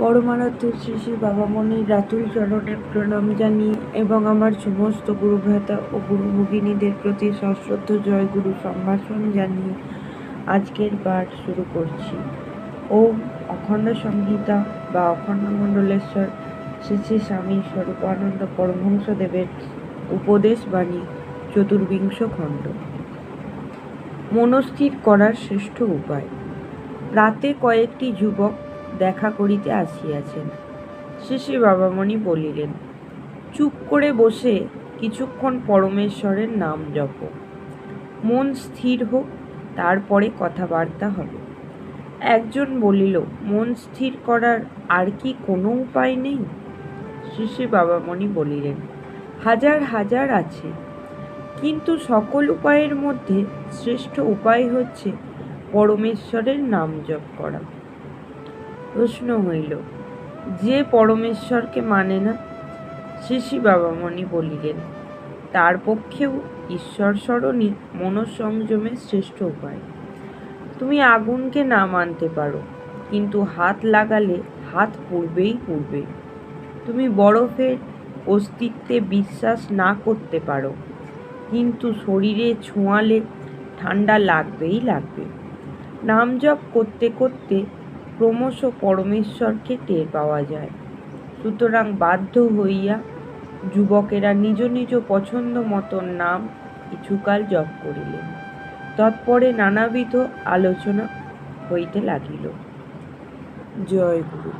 পরমারাধ্য শ্রী শ্রী বাবামণির রাতুল চরণে প্রণাম জানিয়ে এবং আমার সমস্ত গুরুভ্রাতা ও গুরু ভগিনীদের প্রতি সশ্রদ্ধ জয়গুরু সম্ভাষণ জানিয়ে আজকের পাঠ শুরু করছি। ওম অখণ্ড সংহিতা বা অখণ্ড মণ্ডলেশ্বর শ্রী শ্রী স্বামী স্বরূপানন্দ পরমহংসদেবের উপদেশ বাণী, চতুর্বিংশ খণ্ড। মনস্থির করার শ্রেষ্ঠ উপায়। রাতে কয়েকটি যুবক দেখা করিতে আসিয়াছেন। শ্রী শ্রী বাবামণি বলিলেন, চুপ করে বসে কিছুক্ষণ পরমেশ্বরের নাম জপ। মন স্থির হোক, তারপরে কথাবার্তা হবে। একজন বলিল, মন স্থির করার আর কি কোনো উপায় নেই? শ্রী শ্রী বাবামণি বলিলেন, হাজার হাজার আছে, কিন্তু সকল উপায়ের মধ্যে শ্রেষ্ঠ উপায় হচ্ছে পরমেশ্বরের নাম জপ করা। প্রশ্ন হইল, যে পরমেশ্বরকে মানে না? শ্রী শ্রী বাবামণি বলিলেন, তার পক্ষেও ঈশ্বর স্মরণই মনঃসংযমের শ্রেষ্ঠ উপায়। তুমি আগুনকে না মানতে পারো, কিন্তু হাত লাগালে হাত পুড়বেই পুড়বে। তুমি বরফের অস্তিত্বে বিশ্বাস না করতে পারো, কিন্তু শরীরে ছোঁয়ালে ঠান্ডা লাগবেই লাগবে। নাম জপ করতে করতে ক্রমশ পরমেশ্বরকে টের পাওয়া যায়। সুতরাং বাধ্য হইয়া যুবকেরা নিজ নিজ পছন্দ মতন নাম কিছুকাল জপ করিলেন। তৎপরে নানাবিধ আলোচনা হইতে লাগিল। জয় গুরু।